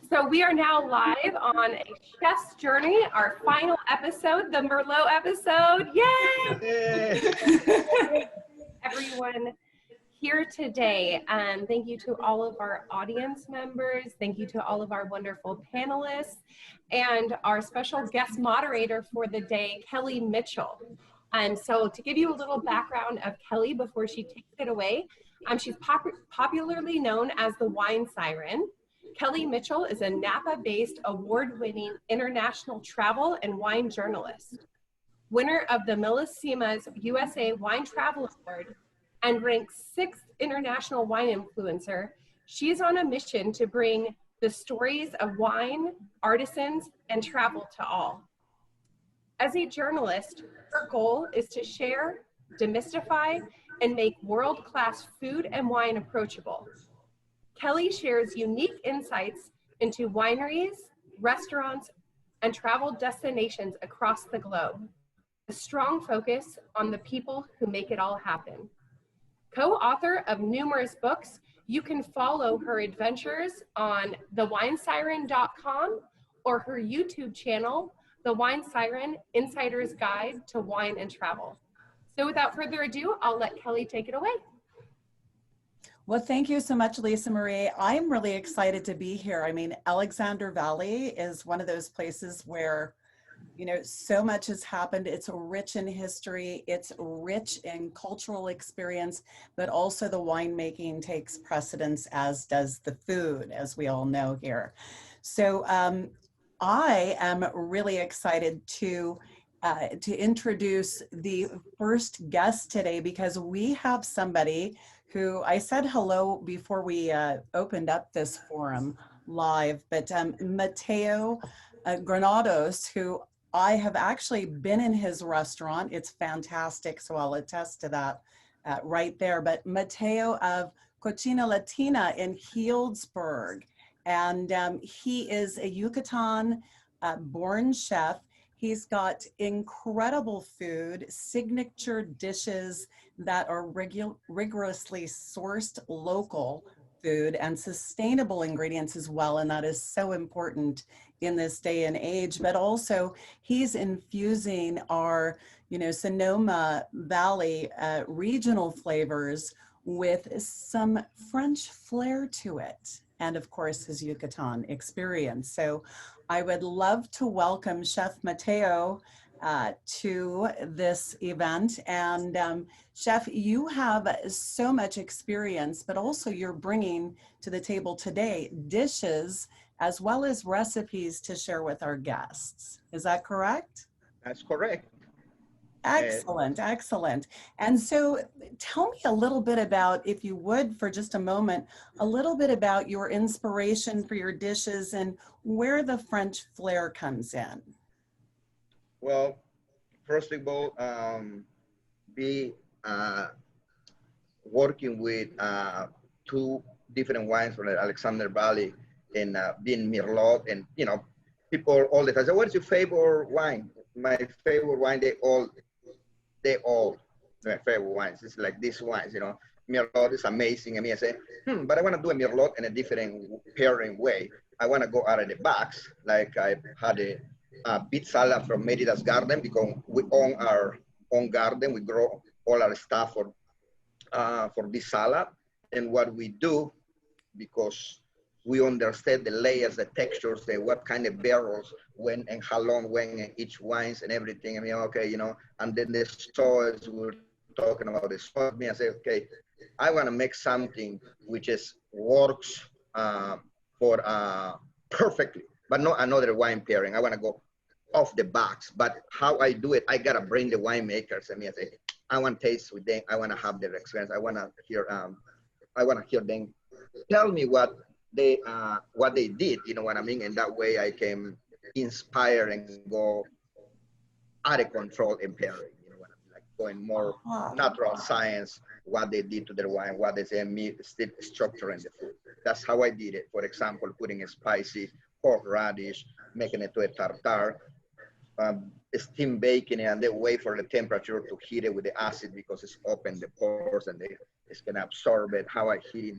So we are now live on a chef's journey, our final episode, the Merlot episode. Yay! Everyone here today. Thank you to all of our audience members. Thank you to all of our wonderful panelists and our special guest moderator for the day, Kelly Mitchell. So to give you a little background of Kelly before she takes it away, she's popularly known as the Wine Siren. Kelly Mitchell is a Napa-based award-winning international travel and wine journalist, winner of the Millésimas USA Wine Travel Award, and ranked 6th international wine influencer. She is on a mission to bring the stories of wine, artisans, and travel to all. As a journalist, her goal is to share, demystify, and make world-class food and wine approachable. Kelly shares unique insights into wineries, restaurants, and travel destinations across the globe, a strong focus on the people who make it all happen. Co-author of numerous books, you can follow her adventures on theWineSiren.com or her YouTube channel, The Wine Siren, Insider's Guide to Wine and Travel. So without further ado, I'll let Kelly take it away. Well, thank you so much, Lisa Marie. I'm really excited to be here. I mean, Alexander Valley is one of those places where, you know, so much has happened. It's rich in history. It's rich in cultural experience, but also the winemaking takes precedence, as does the food, as we all know here. So I am really excited to introduce the first guest today, because we have somebody who I said hello before we opened up this forum live, but Mateo Granados, who I have actually been in his restaurant. It's fantastic, so I'll attest to that right there. But Mateo of Cocina Latina in Healdsburg, and he is a Yucatan born chef. He's got incredible food, signature dishes that are rigorously sourced local food and sustainable ingredients as well. And that is so important in this day and age. But also he's infusing our, you know, Sonoma Valley regional flavors with some French flair to it. And of course, his Yucatan experience. So I would love to welcome Chef Mateo to this event. And Chef, you have so much experience, but also you're bringing to the table today dishes as well as recipes to share with our guests. Is that correct? That's correct. Excellent, excellent. And so tell me a little bit about, if you would, for just a moment, a little bit about your inspiration for your dishes and where the French flair comes in. Well, first of all, working with 2 different wines from the Alexander Valley and being Merlot, and you know, people all the time say, "What's your favorite wine?" My favorite wine, they all my favorite wines. It's like these wines, you know. Merlot is amazing. I mean, I say, but I want to do a Merlot in a different pairing way. I want to go out of the box. Like I had a beet salad from Merida's garden, because we own our own garden. We grow all our stuff for this salad. And what we do, because we understand the layers, the textures, what kind of barrels, when and how long, when, and each wines and everything. I mean, okay, you know, and then the sauce, we're talking about the sauce. I say, okay, I want to make something which works for perfectly, but not another wine pairing. I want to go off the box, but how I do it, I got to bring the winemakers. I mean, I say, I want to taste with them. I want to have their experience. I want to hear them tell me what they did, you know what I mean? And that way I can inspire and go out of control in pairing, you know what I mean? Like going more natural science, what they did to their wine, what they say, me still structuring the food. That's how I did it. For example, putting a spicy horseradish, making it to a tartare, steam baking it, and then wait for the temperature to heat it with the acid, because it's open the pores and it's gonna absorb it. How I heat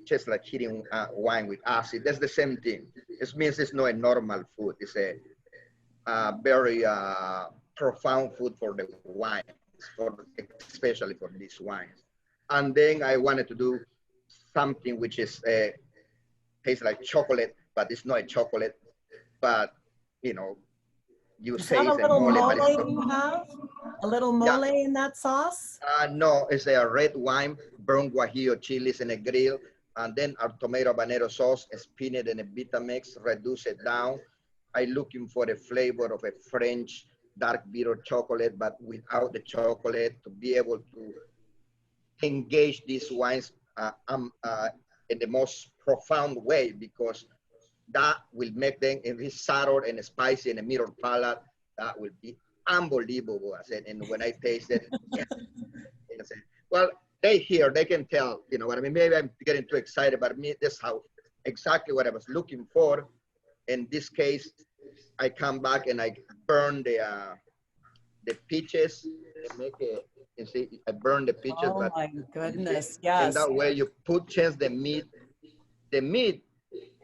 just like hitting wine with acid. That's the same thing. It means it's not a normal food. It's a very profound food for the wine, especially for these wines. And then I wanted to do something which is tastes like chocolate, but it's not a chocolate. But you know, you Is say that a it's a little mole, mole but it's not. you have? A little mole in that sauce? No, it's a red wine, burnt guajillo chilies in a grill, and then our tomato habanero sauce, spin it in a Vitamix, reduce it down. I'm looking for the flavor of a French dark bitter chocolate, but without the chocolate, to be able to engage these wines in the most profound way, because that will make them, if it's sour and spicy and a middle palate, that will be unbelievable. I said, and when I taste it, I said, well, they can tell, you know what I mean? Maybe I'm getting too excited, but me, this is how exactly what I was looking for. In this case, I come back and I burn the peaches and make it. You see, I burn the peaches. Oh but my goodness, yes. And that way you put the meat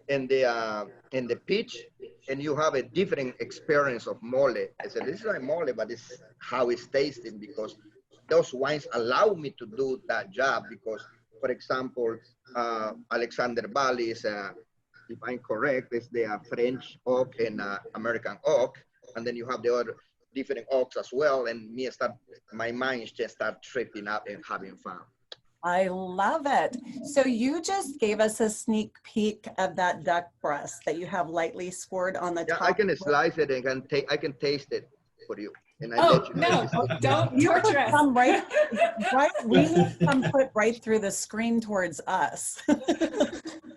in the peach, and you have a different experience of mole. I said, this is not mole, but it's how it's tasting, because those wines allow me to do that job. Because, for example, Alexander Valley is, if I'm correct, is the French oak and American oak, and then you have the other different oaks as well. And my mind just start tripping up and having fun. I love it. So you just gave us a sneak peek of that duck breast that you have lightly scored on the top. I can slice it and I can taste it for you. And I let you no, don't torture us. Come right, we need to come put right through the screen towards us.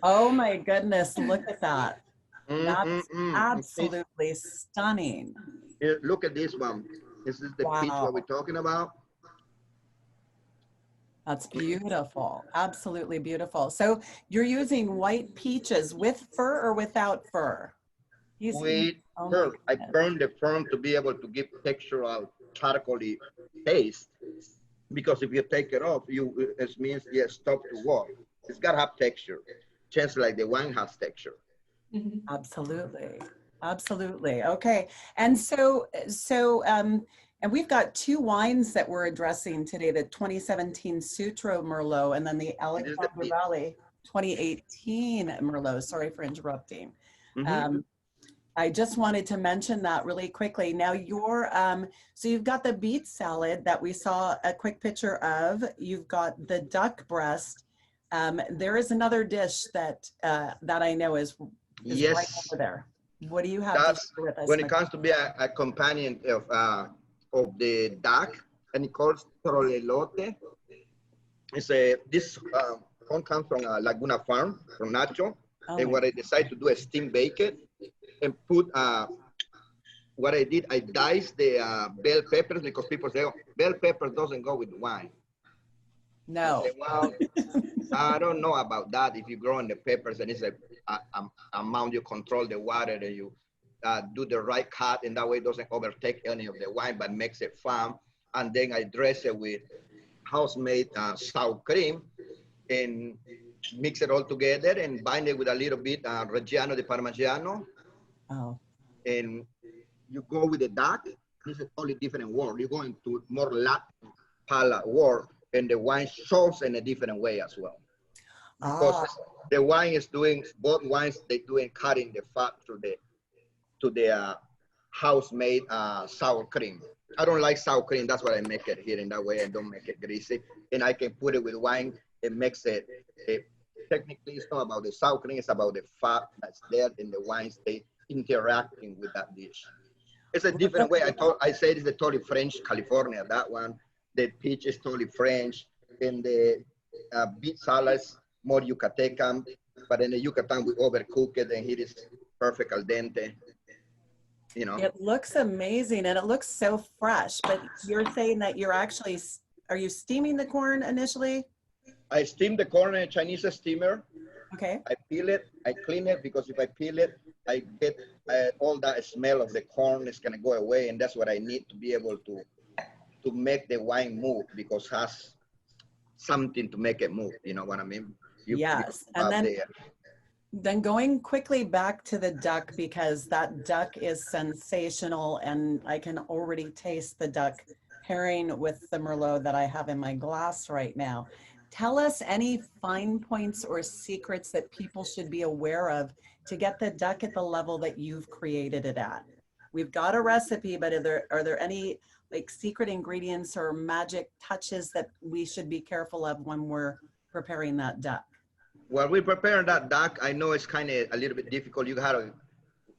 Oh my goodness, look at that. That's absolutely stunning. Here, look at this one. This is the peach that we're talking about. That's beautiful. Absolutely beautiful. So you're using white peaches with fur or without fur? With fur. I burned the fur to be able to give textural charcoaly taste. Because if you take it off, it means stop to walk. It's got to have texture, just like the wine has texture. Absolutely. Absolutely. Okay. And so and we've got two wines that we're addressing today, the 2017 SUTRO Merlot and then the Alexander Valley 2018 Merlot. Sorry for interrupting. I just wanted to mention that really quickly. Now so you've got the beet salad that we saw a quick picture of. You've got the duck breast. There is another dish that I know is right over there. What do you have to share with us? When it comes to be a companion of the duck, and it calls trolelote. It's this one comes from Laguna Farm, from Nacho. And what I decided to do is steam bake it and put, what I did, I diced the bell peppers, because people say, oh, bell pepper doesn't go with wine. No. I say, well, I don't know about that. If you grow in the peppers and it's a amount, you control the water and you do the right cut, and that way it doesn't overtake any of the wine, but makes it fun. And then I dress it with house-made sour cream and mix it all together and bind it with a little bit Reggiano di Parmigiano. Oh. And you go with the duck. This is a totally different world. You go into more Latin palate world, and the wine shows in a different way as well. Because the wine is doing, both wines, they're doing cutting the fat to the house-made sour cream. I don't like sour cream. That's why I make it here in that way. I don't make it greasy. And I can put it with wine. It makes it, technically, it's not about the sour cream. It's about the fat that's there in the wines. They interacting with that dish. It's a different way. I said it's a totally French California, that one. The peach is totally French. And the beet salads, more Yucatecan. But in the Yucatan, we overcook it, and it is perfect al dente. You know, it looks amazing and it looks so fresh, but you're saying that you're actually, are you steaming the corn initially? I steam the corn in a Chinese steamer. Okay. I peel it, I clean it, because if I peel it, I get all that smell of the corn is gonna go away, and that's what I need to be able to make the wine move, because it has something to make it move, you know what I mean? Yes, and then going quickly back to the duck, because that duck is sensational, and I can already taste the duck pairing with the Merlot that I have in my glass right now. Tell us any fine points or secrets that people should be aware of to get the duck at the level that you've created it at. We've got a recipe, but are there any like secret ingredients or magic touches that we should be careful of when we're preparing that duck? While we're preparing that duck, I know it's kind of a little bit difficult. You gotta,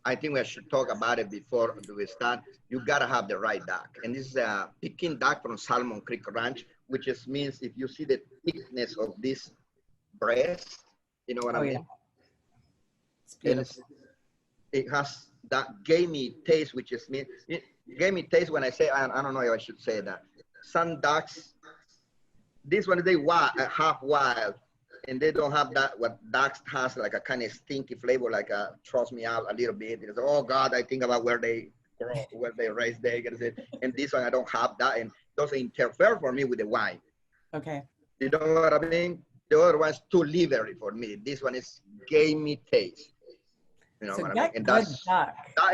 I think we should talk about it before we start. You gotta have the right duck. And this is a Peking duck from Salmon Creek Ranch, which just means if you see the thickness of this breast, you know what I mean? Yeah. It's beautiful. It has that gamey taste, which is mean. Gamey taste when I say, I don't know if I should say that. Some ducks, this one, they half wild. And they don't have that, what ducks has like a kind of stinky flavor, like throws me out a little bit. Because, oh God, I think about where they grow, where they raise their eggs. And this one, I don't have that. And doesn't interfere for me with the wine. Okay. You know what I mean? The other one's too livery for me. This one is gamey taste. You know so what I mean? And that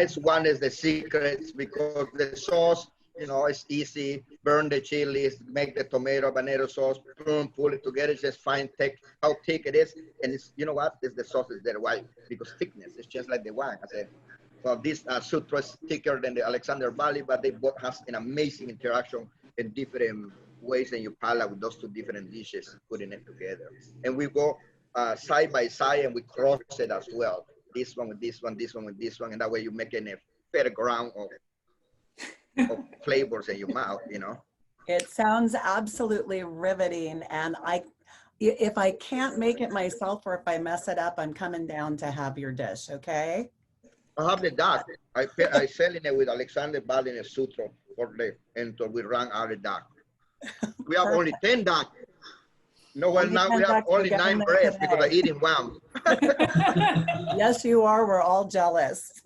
is one of the secrets, because the sauce, you know, it's easy. Burn the chilies, make the tomato habanero sauce, boom, pull it together, just find how thick it is. And it's, you know what? It's the sauce is there. Why? Because thickness. It's just like the wine. I said, well, this Sutro is thicker than the Alexander Valley, but they both has an amazing interaction in different ways in your palate with those two different dishes, putting it together. And we go side by side and we cross it as well. This one with this one, this one with this one, and that way you're making a fair ground of flavors in your mouth, you know. It sounds absolutely riveting, and if I can't make it myself or if I mess it up, I'm coming down to have your dish. Okay. I have the duck. I selling it with Alexander Valley Sutro until we run out of duck. We have only 10 duck. No, well, now we have only 9 breasts because I'm eating one. Yes, you are. We're all jealous.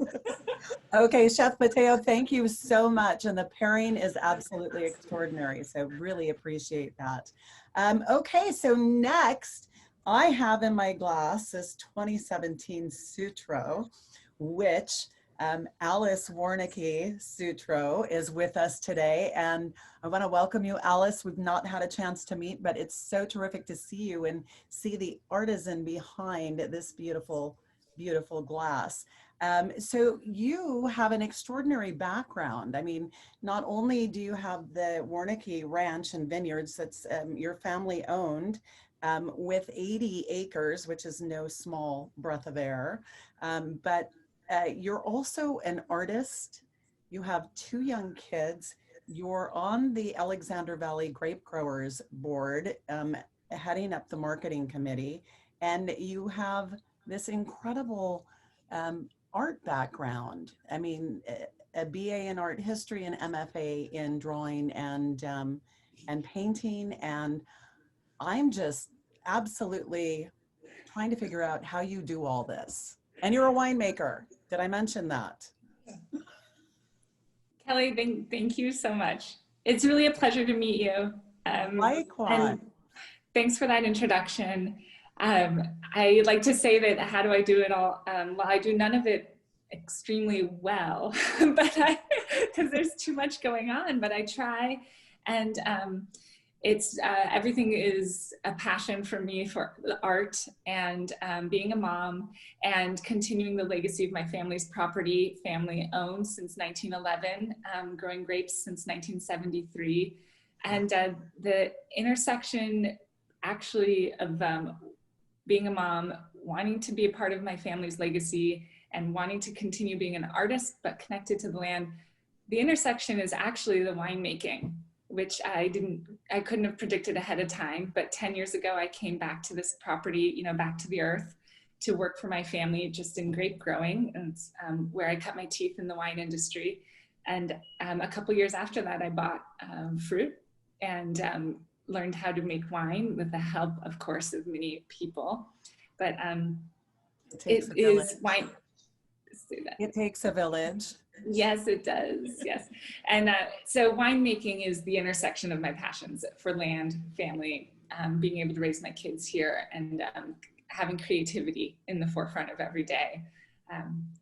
Okay, Chef Mateo, thank you so much. And the pairing is absolutely extraordinary. So really appreciate that. Okay, so next I have in my glass this 2017 Sutro, which Alice Sutro is with us today, and I want to welcome you, Alice. We've not had a chance to meet, but it's so terrific to see you and see the artisan behind this beautiful, beautiful glass. So you have an extraordinary background. I mean, not only do you have the Warneke Ranch and Vineyards that's your family owned, with 80 acres, which is no small breath of air, but you're also an artist. You have 2 young kids. You're on the Alexander Valley Grape Growers board, heading up the marketing committee, and you have this incredible art background. I mean, a BA in art history and MFA in drawing and painting, and I'm just absolutely trying to figure out how you do all this. And you're a winemaker. Did I mention that? Kelly, thank you so much. It's really a pleasure to meet you. Likewise. And thanks for that introduction. I like to say that, how do I do it all? Well, I do none of it extremely well, but because there's too much going on, but I try. And it's everything is a passion for me for art and being a mom and continuing the legacy of my family's property, family owned since 1911, growing grapes since 1973. And the intersection actually of being a mom, wanting to be a part of my family's legacy and wanting to continue being an artist, but connected to the land. The intersection is actually the winemaking, which I couldn't have predicted ahead of time. But 10 years ago, I came back to this property, you know, back to the earth to work for my family just in grape growing, and where I cut my teeth in the wine industry. And a couple years after that, I bought fruit and learned how to make wine with the help, of course, of many people. But it is wine. It takes a village. Yes, it does. Yes. And so winemaking is the intersection of my passions for land, family, being able to raise my kids here and having creativity in the forefront of every day.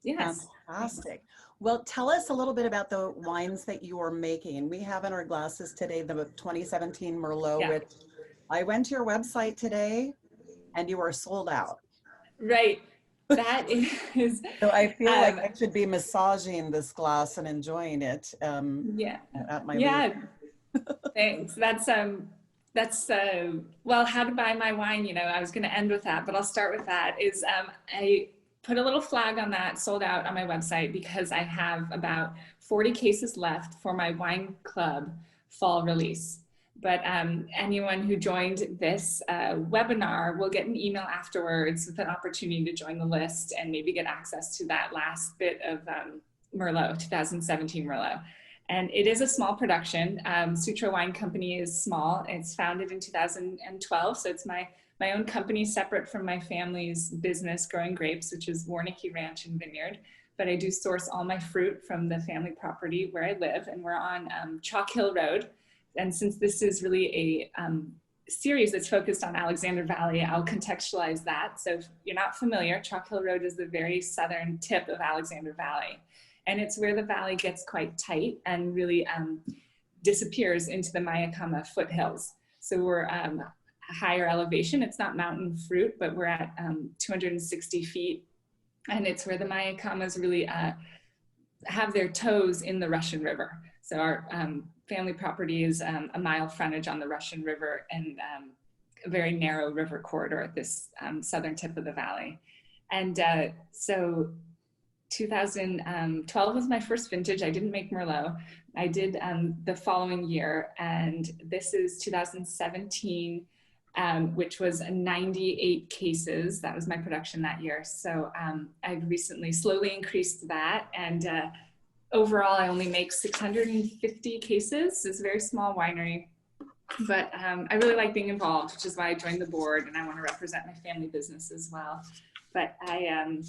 Yes. Fantastic. Well, tell us a little bit about the wines that you are making. We have in our glasses today the 2017 Merlot, Yeah. which I went to your website today and you are sold out. Right. That is. So I feel like I should be massaging this glass and enjoying it. Yeah. At my leisure. Thanks. That's well, how to buy my wine. You know, I was going to end with that, but I'll start with that. Is I put a little flag on that, sold out on my website, because I have about 40 cases left for my wine club fall release. But anyone who joined this webinar will get an email afterwards with an opportunity to join the list and maybe get access to that last bit of Merlot, 2017 Merlot. And it is a small production. SUTRO Wine Company is small. It's founded in 2012, so it's my own company, separate from my family's business growing grapes, which is Warnicki Ranch and Vineyard. But I do source all my fruit from the family property where I live, and we're on Chalk Hill Road. And since this is really a series that's focused on Alexander Valley, I'll contextualize that. So if you're not familiar, Chalk Hill Road is the very southern tip of Alexander Valley. And it's where the valley gets quite tight and really disappears into the Mayakama foothills. So we're higher elevation. It's not mountain fruit, but we're at 260 feet. And it's where the Mayakamas really have their toes in the Russian River. So our family property is a mile frontage on the Russian River and a very narrow river corridor at this southern tip of the valley. And so 2012 was my first vintage. I didn't make Merlot. I did the following year, and this is 2017, which was 98 cases. That was my production that year. So I've recently slowly increased that, and overall I only make 650 cases. It's a very small winery, but I really like being involved, which is why I joined the board, and I want to represent my family business as well. But I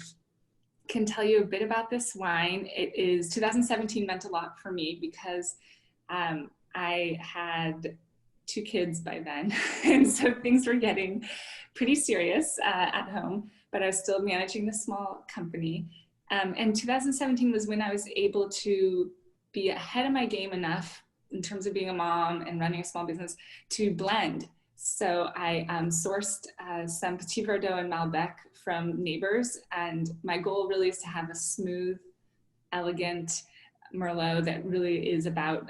can tell you a bit about this wine. It is 2017 meant a lot for me because I had 2 kids by then. And so things were getting pretty serious at home, but I was still managing the small company. And 2017 was when I was able to be ahead of my game enough in terms of being a mom and running a small business to blend. So I sourced some Petit Verdot and Malbec from neighbors, and my goal really is to have a smooth, elegant Merlot that really is about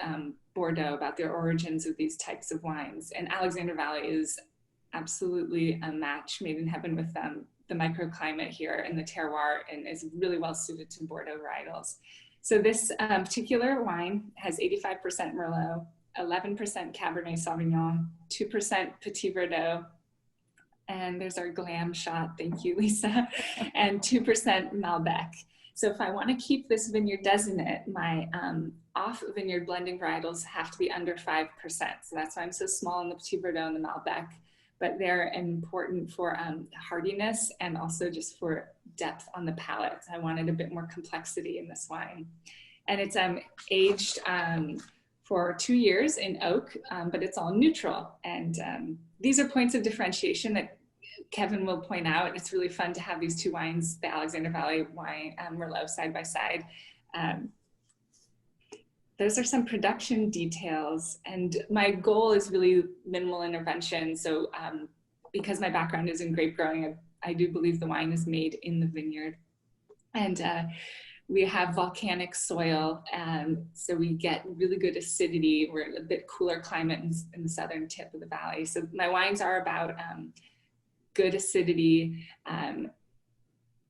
Bordeaux, about the origins of these types of wines. And Alexander Valley is absolutely a match made in heaven with the microclimate here and the terroir, and is really well suited to Bordeaux varietals. So this particular wine has 85% Merlot, 11% Cabernet Sauvignon, 2% Petit Verdot, and there's our glam shot, thank you, Lisa, and 2% Malbec. So if I want to keep this vineyard designate, my off-vineyard blending varietals have to be under 5%. So that's why I'm so small in the Petit Verdot and the Malbec, but they're important for hardiness and also just for depth on the palate. I wanted a bit more complexity in this wine. And it's aged for 2 years in oak, but it's all neutral. And these are points of differentiation that Kevin will point out. It's really fun to have these 2 wines, the Alexander Valley wine, Merlot, side by side. Those are some production details, and my goal is really minimal intervention. So because my background is in grape growing, I do believe the wine is made in the vineyard. And we have volcanic soil, so we get really good acidity. We're in a bit cooler climate in the southern tip of the valley. So my wines are about good acidity,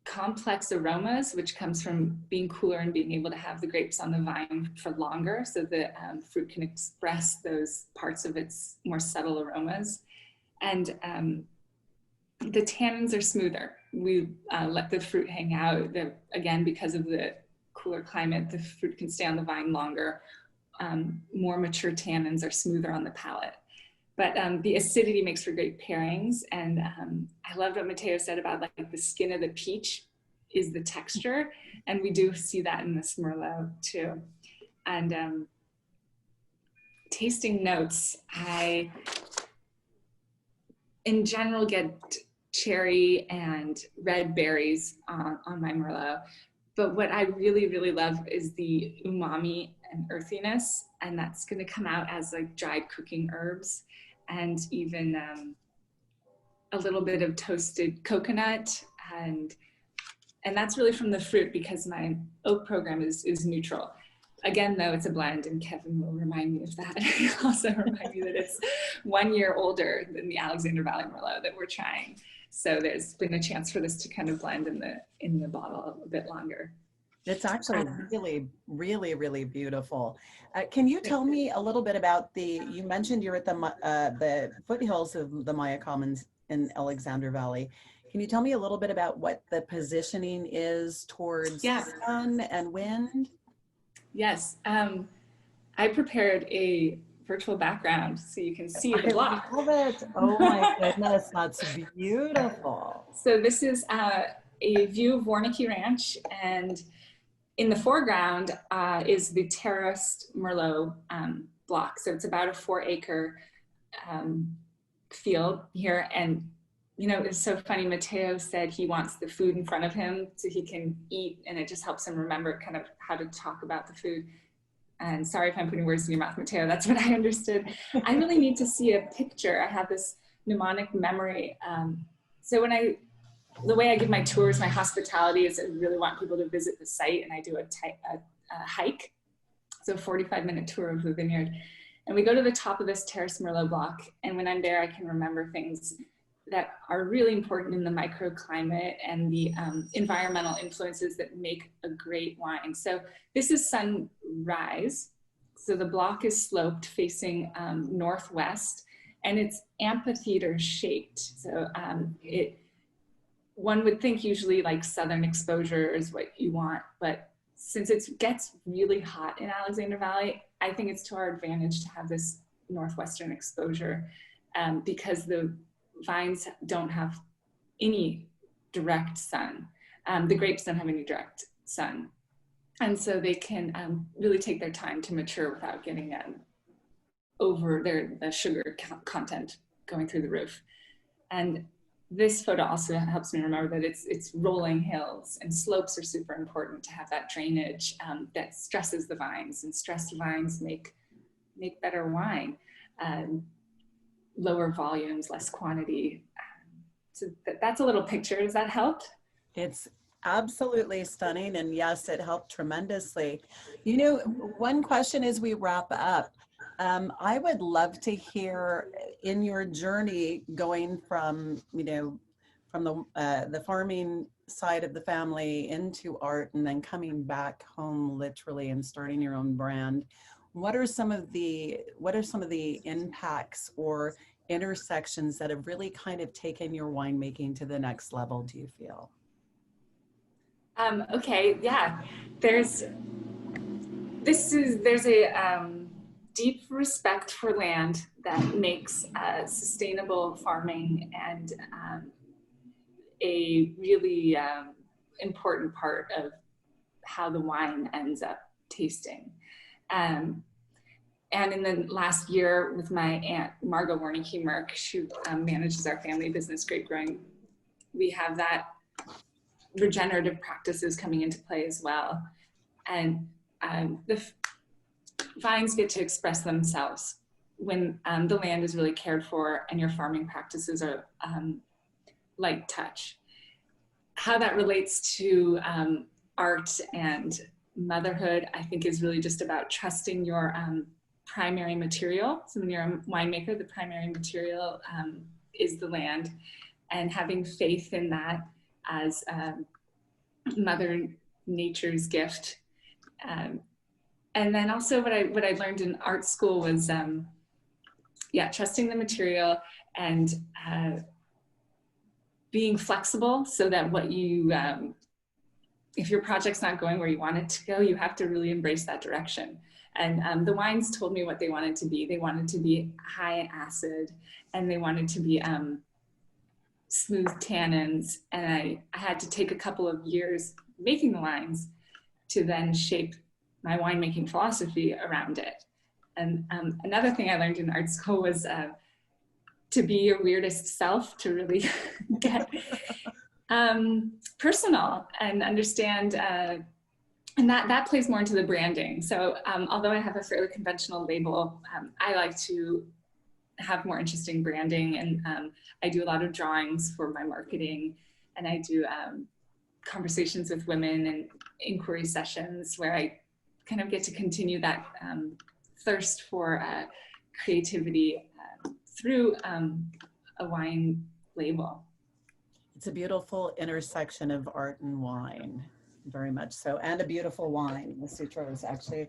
complex aromas, which comes from being cooler and being able to have the grapes on the vine for longer, so the fruit can express those parts of its more subtle aromas. And the tannins are smoother. We let the fruit hang out. Again, because of the cooler climate, the fruit can stay on the vine longer. More mature tannins are smoother on the palate. But the acidity makes for great pairings. And I loved what Mateo said about like the skin of the peach is the texture. And we do see that in this Merlot too. And tasting notes, I in general get cherry and red berries on my Merlot. But what I really, really love is the umami and earthiness, and that's going to come out as like dried cooking herbs and even a little bit of toasted coconut, and that's really from the fruit, because my oak program is neutral. Again, though, it's a blend, and Kevin will remind me of that. He'll also remind me that it's 1 year older than the Alexander Valley Merlot that we're trying. So there's been a chance for this to kind of blend in the bottle a bit longer. It's actually really, really, really beautiful. Can you tell me a little bit about you mentioned you're at the foothills of the Maya Commons in Alexander Valley. Can you tell me a little bit about what the positioning is towards sun and wind? Yes, I prepared a virtual background so you can see the block. I love it. Oh my goodness, that's beautiful. So this is a view of Warnicki Ranch, and in the foreground is the terraced Merlot block. So it's about a 4-acre field here. And, you know, it's so funny, Mateo said he wants the food in front of him so he can eat, and it just helps him remember kind of how to talk about the food. And sorry if I'm putting words in your mouth, Mateo, that's what I understood. I really need to see a picture. I have this mnemonic memory. So the way I give my tours, my hospitality is I really want people to visit the site, and I do a hike. So a 45-minute tour of the vineyard. And we go to the top of this terrace Merlot block. And when I'm there, I can remember things that are really important in the microclimate and the environmental influences that make a great wine. So this is sunrise. So the block is sloped facing northwest, and it's amphitheater shaped. So one would think usually like southern exposure is what you want, but since it gets really hot in Alexander Valley, I think it's to our advantage to have this northwestern exposure because the vines don't have any direct sun. The grapes don't have any direct sun. And so they can really take their time to mature without getting over the sugar content going through the roof. And this photo also helps me remember that it's rolling hills, and slopes are super important to have that drainage that stresses the vines, and stressed vines make better wine. Lower volumes, less quantity. So that's a little picture. Does that help? It's absolutely stunning. And yes, it helped tremendously. You know, one question as we wrap up, I would love to hear in your journey going from, you know, from the farming side of the family into art, and then coming back home literally and starting your own brand. What are some of the impacts or intersections that have really kind of taken your winemaking to the next level, do you feel? Okay, yeah. There's a deep respect for land that makes sustainable farming and a really important part of how the wine ends up tasting. And in the last year with my aunt, Margot Warnicki Merck, she manages our family business, Grape Growing, we have that regenerative practices coming into play as well. And the vines get to express themselves when the land is really cared for and your farming practices are light touch. How that relates to art and motherhood, I think, is really just about trusting your primary material. So when you're a winemaker, the primary material is the land, and having faith in that as Mother Nature's gift. And then also what I learned in art school was, trusting the material and being flexible so that what you, if your project's not going where you want it to go, you have to really embrace that direction. And the wines told me what they wanted to be. They wanted to be high in acid, and they wanted to be smooth tannins. And I had to take a couple of years making the wines to then shape my winemaking philosophy around it. And another thing I learned in art school was to be your weirdest self, to really get personal and understand, and that plays more into the branding. So although I have a fairly conventional label, I like to have more interesting branding, and I do a lot of drawings for my marketing, and I do conversations with women and inquiry sessions where I kind of get to continue that thirst for creativity through a wine label. It's a beautiful intersection of art and wine, very much so, and a beautiful wine. The Sutro is actually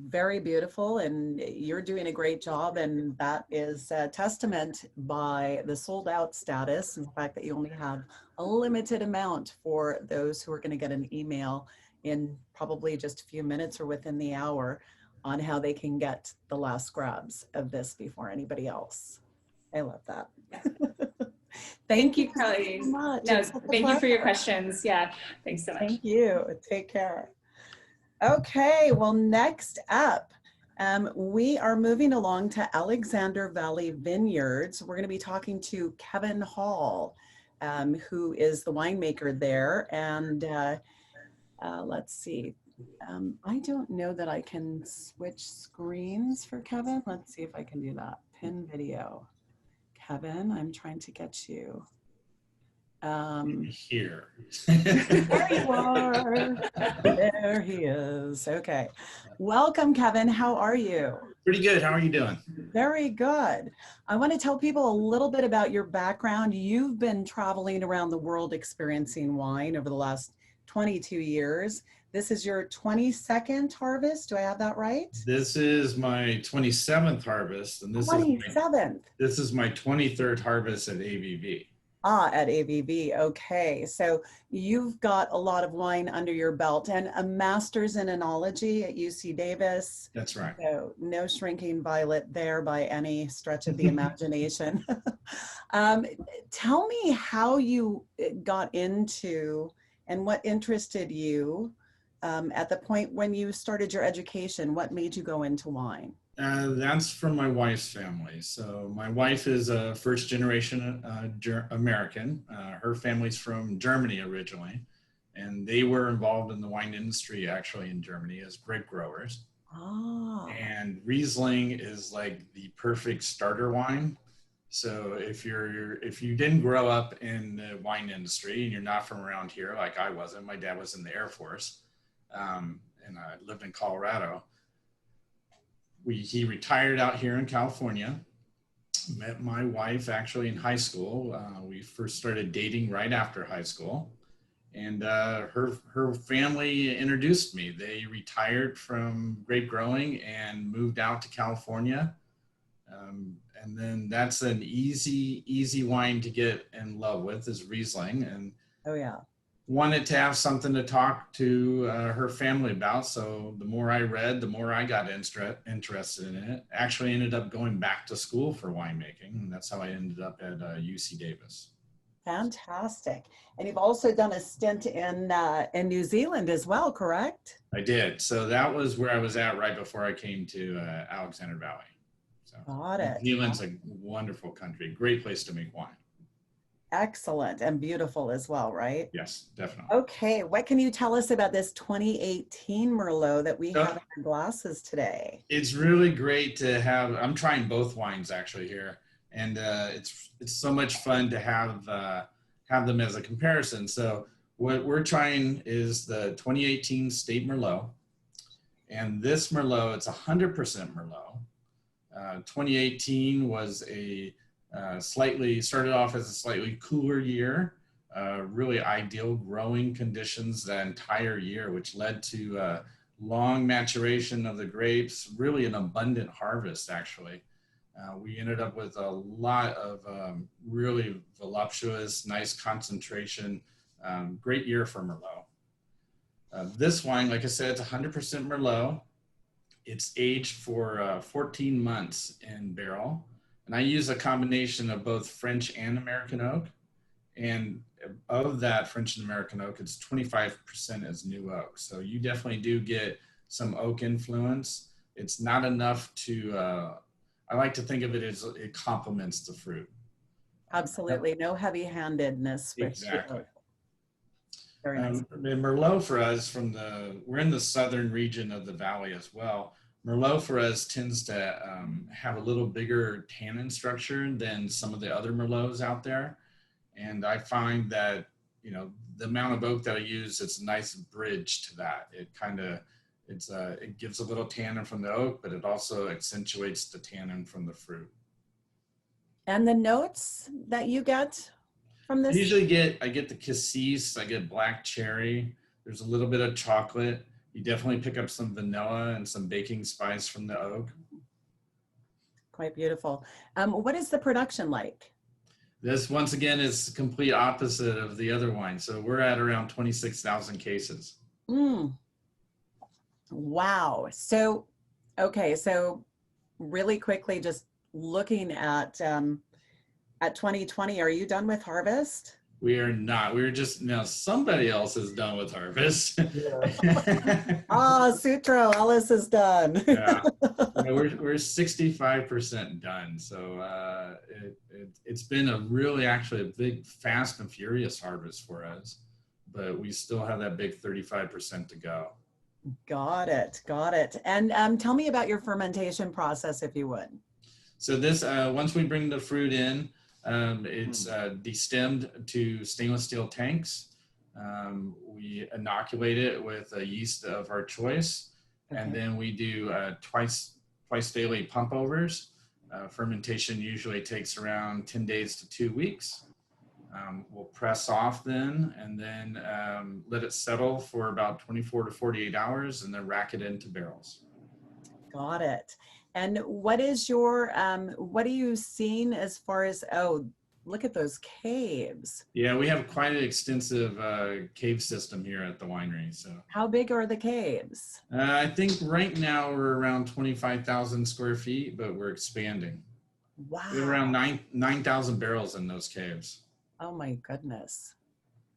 very beautiful, and you're doing a great job, and that is a testament by the sold out status and the fact that you only have a limited amount for those who are going to get an email in probably just a few minutes or within the hour on how they can get the last grabs of this before anybody else. I love that. Thank you, Kelly. So much. No, thank you for your questions. Yeah, thanks so much. Thank you. Take care. Okay, well, next up, we are moving along to Alexander Valley Vineyards. We're going to be talking to Kevin Hall, who is the winemaker there. And let's see. I don't know that I can switch screens for Kevin. Let's see if I can do that. Pin video. Kevin, I'm trying to get you. Here. There you are. There he is. Okay. Welcome, Kevin. How are you? Pretty good. How are you doing? Very good. I want to tell people a little bit about your background. You've been traveling around the world experiencing wine over the last 22 years. This is your 22nd harvest. Do I have that right? This is my 27th harvest, and this 27th. This is my 23rd harvest at AVV. Ah, at AVV. Okay. So you've got a lot of wine under your belt and a master's in enology at UC Davis. That's right. So no shrinking violet there by any stretch of the imagination. Tell me how you got into and what interested you at the point when you started your education. What made you go into wine? That's from my wife's family. So my wife is a first generation American. Her family's from Germany originally, and they were involved in the wine industry actually in Germany as grape growers. Oh. And Riesling is like the perfect starter wine. So if you didn't grow up in the wine industry and you're not from around here, like I wasn't, my dad was in the Air Force, and I lived in Colorado. He retired out here in California, met my wife actually in high school. We first started dating right after high school, and her family introduced me. They retired from grape growing and moved out to California. And then that's an easy wine to get in love with is Riesling. And oh yeah. Wanted to have something to talk to her family about. So the more I read, the more I got interested in it. Actually ended up going back to school for winemaking. And that's how I ended up at UC Davis. Fantastic. And you've also done a stint in New Zealand as well, correct? I did. So that was where I was at right before I came to Alexander Valley. So got it. New Zealand's a wonderful country. Great place to make wine. Excellent, and beautiful as well, right? Yes, definitely. Okay, what can you tell us about this 2018 Merlot that we have in our glasses today? It's really great to have. I'm trying both wines actually here, and it's so much fun to have them as a comparison. So what we're trying is the 2018 State Merlot, and this Merlot, it's 100% Merlot. 2018 was started off as a slightly cooler year, really ideal growing conditions the entire year, which led to long maturation of the grapes, really an abundant harvest actually. We ended up with a lot of really voluptuous, nice concentration, great year for Merlot. This wine, like I said, it's 100% Merlot. It's aged for 14 months in barrel. And I use a combination of both French and American oak. And of that French and American oak, it's 25% as new oak. So you definitely do get some oak influence. It's not enough to, I like to think of it as it complements the fruit. Absolutely. No heavy-handedness. Exactly. Very nice. The Merlot for us we're in the southern region of the valley as well. Merlot for us tends to have a little bigger tannin structure than some of the other Merlots out there. And I find that, you know, the amount of oak that I use, it's a nice bridge to that. It it gives a little tannin from the oak, but it also accentuates the tannin from the fruit. And the notes that you get from this? I get the cassis, I get black cherry. There's a little bit of chocolate. You definitely pick up some vanilla and some baking spice from the oak. Quite beautiful. What is the production like? This, once again, is the complete opposite of the other wine. So we're at around 26,000 cases. Wow. So, okay. So really quickly, just looking at 2020, are you done with harvest? We are not. We're just, now somebody else is done with harvest. Sutro, Alice is done. Yeah. We're 65% done. So it's been actually a big, fast and furious harvest for us, but we still have that big 35% to go. Got it. Got it. And tell me about your fermentation process, if you would. So this, once we bring the fruit in, it's destemmed to stainless steel tanks. We inoculate it with a yeast of our choice, and then we do twice daily pump overs. Fermentation usually takes around 10 days to 2 weeks. We'll press off then, and then let it settle for about 24 to 48 hours, and then rack it into barrels. Got it. And what is your, what are you seeing as far as, look at those caves. Yeah, we have quite an extensive cave system here at the winery. So how big are the caves? I think right now we're around 25,000 square feet, but we're expanding. Wow. We have around 9,000 barrels in those caves. Oh my goodness.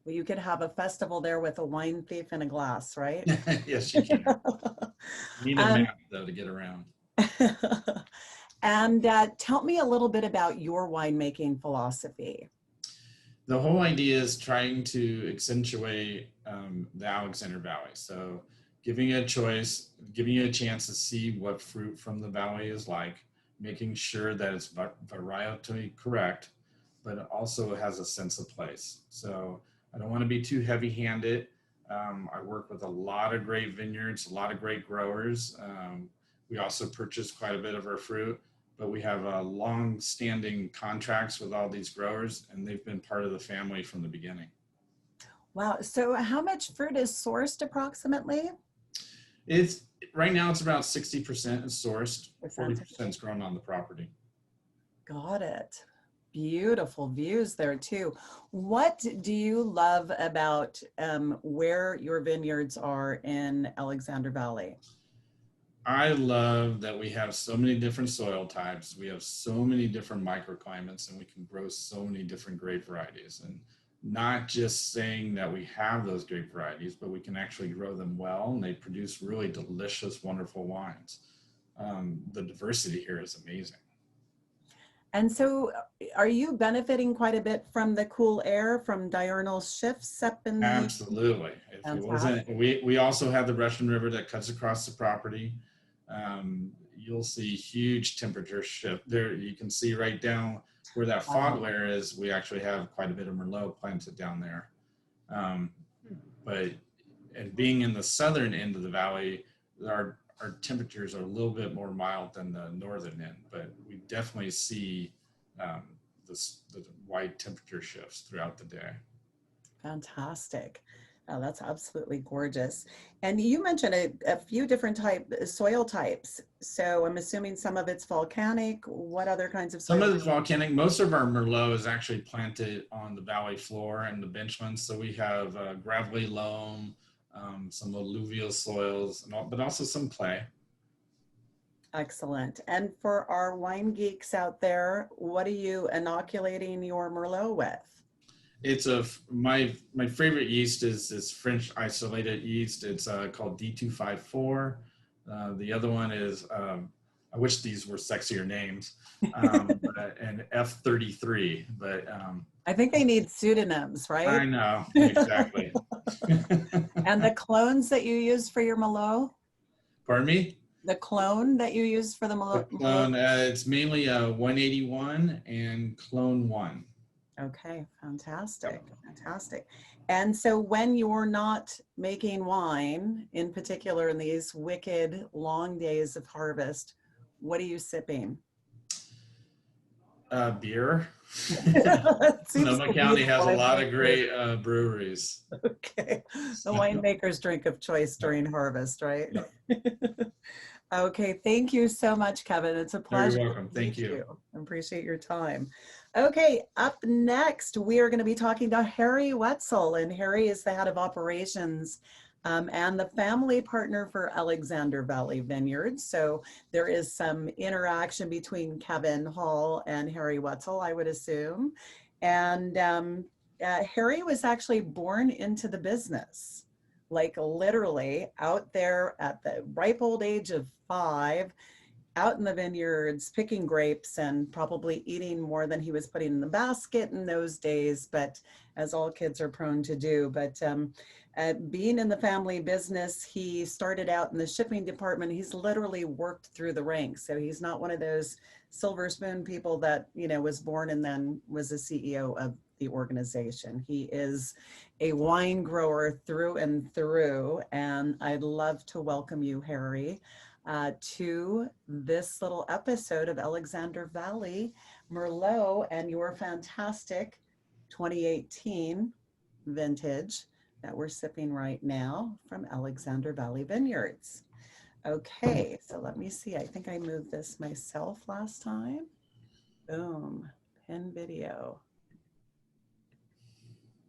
Well, you could have a festival there with a wine thief in a glass, right? Yes, you can. You need a map though to get around. And tell me a little bit about your winemaking philosophy. The whole idea is trying to accentuate the Alexander Valley. So giving you a choice, giving you a chance to see what fruit from the valley is like, making sure that it's varietally correct, but it also has a sense of place. So I don't want to be too heavy-handed. I work with a lot of great vineyards, a lot of great growers. We also purchase quite a bit of our fruit, but we have long-standing contracts with all these growers, and they've been part of the family from the beginning. Wow. So how much fruit is sourced approximately? Right now it's about 60% is sourced, 40% is grown on the property. Got it. Beautiful views there too. What do you love about where your vineyards are in Alexander Valley? I love that we have so many different soil types. We have so many different microclimates, and we can grow so many different grape varieties. And not just saying that we have those grape varieties, but we can actually grow them well, and they produce really delicious, wonderful wines. The diversity here is amazing. And so are you benefiting quite a bit from the cool air, from diurnal shifts up in the... Absolutely. If it wasn't, we also have the Russian River that cuts across the property. You'll see huge temperature shift there. You can see right down where that fog layer is, we actually have quite a bit of Merlot planted down there. And being in the southern end of the valley, our temperatures are a little bit more mild than the northern end, but we definitely see the wide temperature shifts throughout the day. Fantastic. Oh, that's absolutely gorgeous. And you mentioned a few different soil types. So I'm assuming some of it's volcanic. What other kinds of soil? Some of it's volcanic. Most of our Merlot is actually planted on the valley floor and the benchlands. So we have gravelly loam, some alluvial soils, but also some clay. Excellent. And for our wine geeks out there, what are you inoculating your Merlot with? It's my favorite yeast is this French isolated yeast. It's called D254. The other one is I wish these were sexier names, and F33, but I think they need pseudonyms, right? I know, exactly. And the clones that you use for your Merlot? Pardon me? The clone that you use for the Merlot? Clone, it's mainly 181 and Clone 1. Okay, fantastic, fantastic. And so when you're not making wine, in particular in these wicked long days of harvest, what are you sipping? Beer. Sonoma County has a lot of great breweries. Okay, the winemaker's drink of choice during harvest, right? Yep. Okay, thank you so much, Kevin. It's a pleasure. You're welcome. Thank you. I appreciate your time. Okay, up next, we are going to be talking to Harry Wetzel, and Harry is the head of operations and the family partner for Alexander Valley Vineyards. So there is some interaction between Kevin Hall and Harry Wetzel, I would assume. And Harry was actually born into the business, like literally out there at the ripe old age of 5, out in the vineyards, picking grapes and probably eating more than he was putting in the basket in those days, but as all kids are prone to do. But being in the family business, he started out in the shipping department. He's literally worked through the ranks. So he's not one of those silver spoon people that, you know, was born and then was a CEO of the organization. He is a wine grower through and through. And I'd love to welcome you, Harry, to this little episode of Alexander Valley Merlot and your fantastic 2018 vintage that we're sipping right now from Alexander Valley Vineyards. Okay, so let me see. I think I moved this myself last time. Boom, pin video.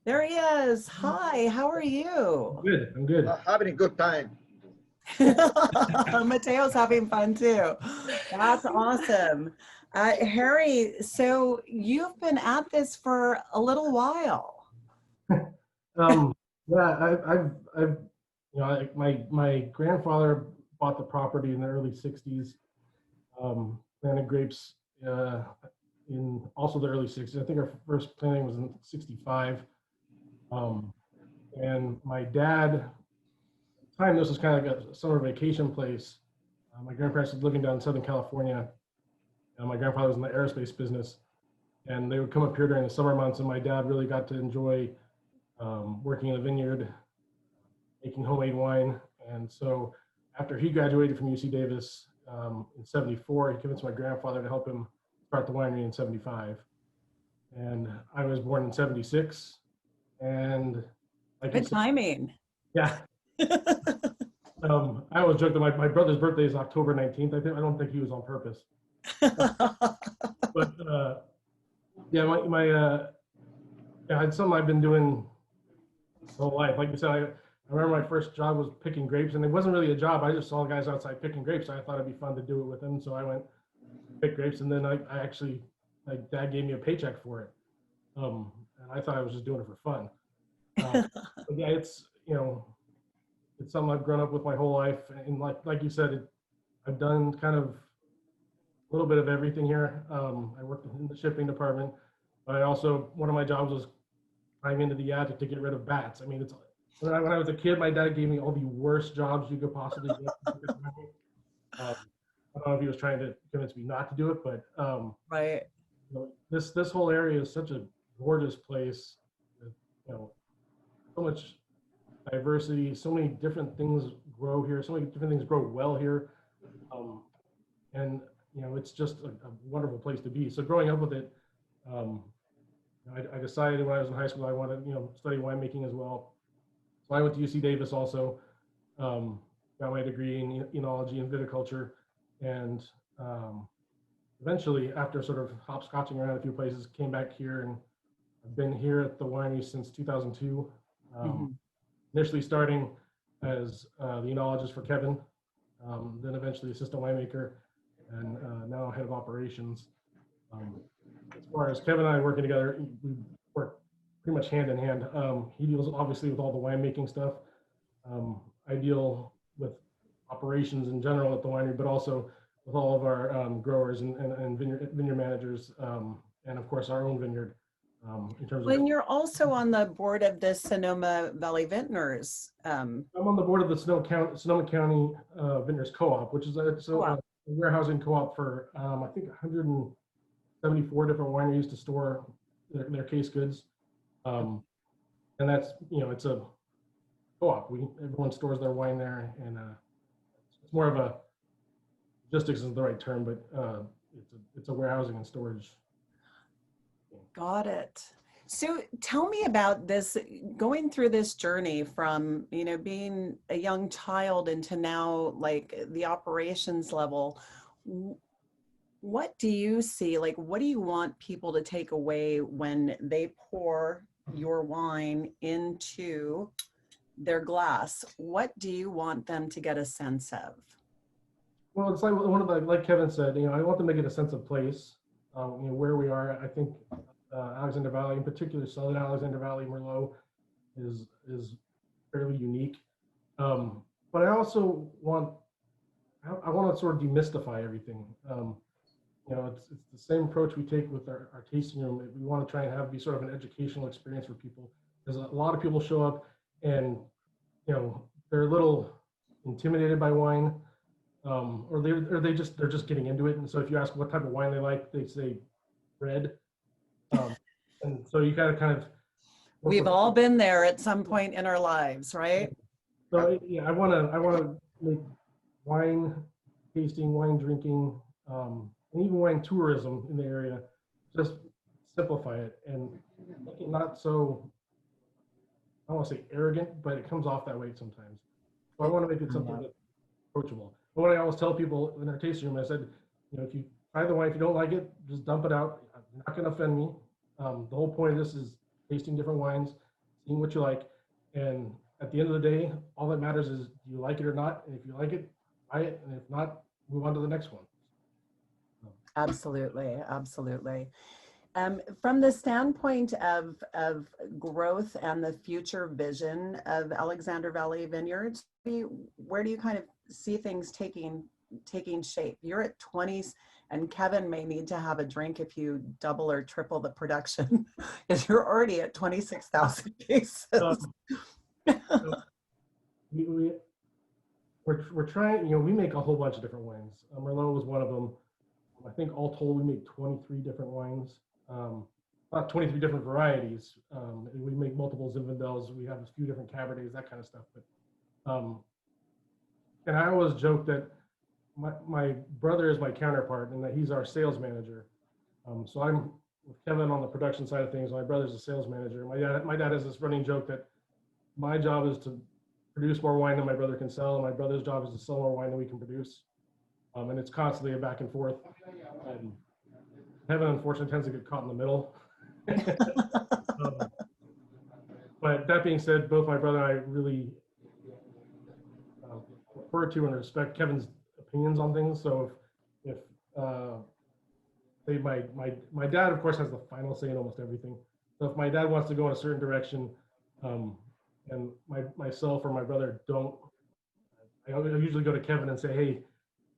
There he is. Hi, how are you? Good, I'm good. Having a good time. Mateo's having fun too. That's awesome. Harry, so you've been at this for a little while. Yeah, I've you know, my grandfather bought the property in the early 60s, planted grapes in also the early 60s. I think our first planting was in 65. And my dad, at the time this was kind of like a summer vacation place. My grandparents was living down in Southern California, and my grandfather was in the aerospace business. And they would come up here during the summer months, and my dad really got to enjoy working in a vineyard, making homemade wine. And so after he graduated from UC Davis in 74, he convinced my grandfather to help him start the winery in 75. And I was born in 76. And like Good timing. Yeah. I always joke that my brother's birthday is October 19th. I don't think he was on purpose. But yeah, it's something I've been doing my whole life. Like you said, I remember my first job was picking grapes, and it wasn't really a job. I just saw guys outside picking grapes. So I thought it'd be fun to do it with them. So I went pick grapes, and then I actually, my dad gave me a paycheck for it. And I thought I was just doing it for fun. But yeah, it's, you know, it's something I've grown up with my whole life. And like you said, I've done kind of a little bit of everything here. I worked in the shipping department, but I also, one of my jobs was climbing into the attic to get rid of bats. I mean, it's, when I was a kid, my dad gave me all the worst jobs you could possibly get. I don't know if he was trying to convince me not to do it, but Right. you know, this whole area is such a gorgeous place. With, you know, so much diversity, so many different things grow here, so many different things grow well here, and you know, it's just a wonderful place to be. So growing up with it, I decided when I was in high school I wanted, you know, study winemaking as well. So I went to UC Davis also, got my degree in enology and viticulture, and eventually, after sort of hopscotching around a few places, came back here, and I've been here at the winery since 2002. Initially starting as the enologist for Kevin, then eventually assistant winemaker, and now head of operations. As far as Kevin and I working together, we work pretty much hand in hand. He deals obviously with all the winemaking stuff. I deal with operations in general at the winery, but also with all of our growers and vineyard managers, and of course our own vineyard. In terms When of, you're also on the board of the Sonoma Valley Vintners. I'm on the board of the Sonoma County Vintners Co-op, which is a warehousing co-op for I think 174 different wineries to store their case goods, and that's, you know, it's a co-op. Everyone stores their wine there, and it's more of a, logistics isn't the right term, but it's a warehousing and storage. Got it. So tell me about this, going through this journey from, you know, being a young child into now like the operations level. What do you see, like, what do you want people to take away when they pour your wine into their glass? What do you want them to get a sense of? Well, it's like one of the, like Kevin said, you know, I want them to get a sense of place, you know, where we are. I think Alexander Valley, in particular, Southern Alexander Valley Merlot is fairly unique. But I also want, I want to sort of demystify everything. You know, it's the same approach we take with our tasting room. We want to try and have be sort of an educational experience for people, because a lot of people show up and, you know, they're a little intimidated by wine, or they're just getting into it. And so if you ask what type of wine they like, they say red. And so you gotta kind of. We've all been there at some point in our lives, right? So yeah, I wanna make wine tasting, wine drinking, and even wine tourism in the area, just simplify it and make it not so, I don't want to say arrogant, but it comes off that way sometimes. So I want to make it something that's approachable. But what I always tell people in our tasting room, I said, you know, if you try the wine, if you don't like it, just dump it out. You're not going to offend me. The whole point of this is tasting different wines, seeing what you like. And at the end of the day, all that matters is, do you like it or not? And if you like it, buy it. And if not, move on to the next one. Absolutely, absolutely. From the standpoint of growth and the future vision of Alexander Valley Vineyards, where do you kind of see things taking shape? You're at 20s, and Kevin may need to have a drink if you double or triple the production, because you're already at 26,000 cases. We're trying, you know, we make a whole bunch of different wines. Merlot was one of them. I think all told, we make 23 different wines. Not 23 different varieties. We make multiple Zinfandels. We have a few different Cabernets, that kind of stuff. But and I always joke that my brother is my counterpart and that he's our sales manager. So I'm with Kevin on the production side of things. My brother's a sales manager. My dad has this running joke that my job is to produce more wine than my brother can sell, and my brother's job is to sell more wine than we can produce. And it's constantly a back and forth. Kevin, unfortunately, tends to get caught in the middle. But that being said, both my brother and I really refer to and respect Kevin's opinions on things. So if say my dad, of course, has the final say in almost everything. So if my dad wants to go in a certain direction, and myself or my brother don't, I usually go to Kevin and say, hey,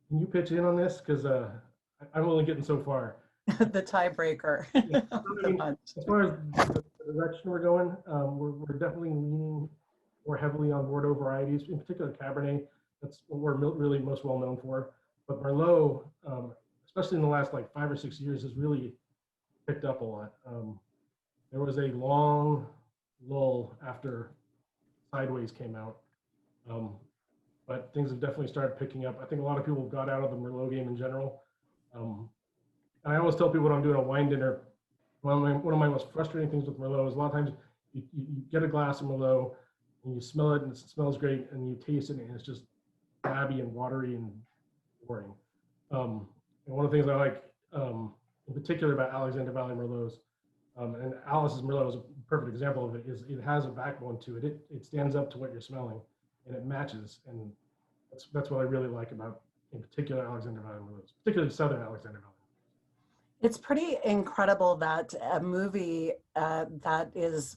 can you pitch in on this? Because I'm only getting so far. The tiebreaker. Yeah. I mean, as far as the direction we're going, we're definitely leaning more heavily on Bordeaux varieties, in particular Cabernet. That's what we're really most well known for. But Merlot, especially in the last like 5 or 6 years, has really picked up a lot. There was a long lull after Sideways came out. But things have definitely started picking up. I think a lot of people got out of the Merlot game in general. And I always tell people when I'm doing a wine dinner, one of my most frustrating things with Merlot is a lot of times you get a glass of Merlot and you smell it and it smells great, and you taste it and it's just flabby and watery and boring. And one of the things I like in particular about Alexander Valley Merlots, and Alice's Merlot is a perfect example of it, is it has a backbone to it. It stands up to what you're smelling and it matches. And that's what I really like about, in particular, Alexander Valley Merlots, particularly Southern Alexander Valley. It's pretty incredible that a movie that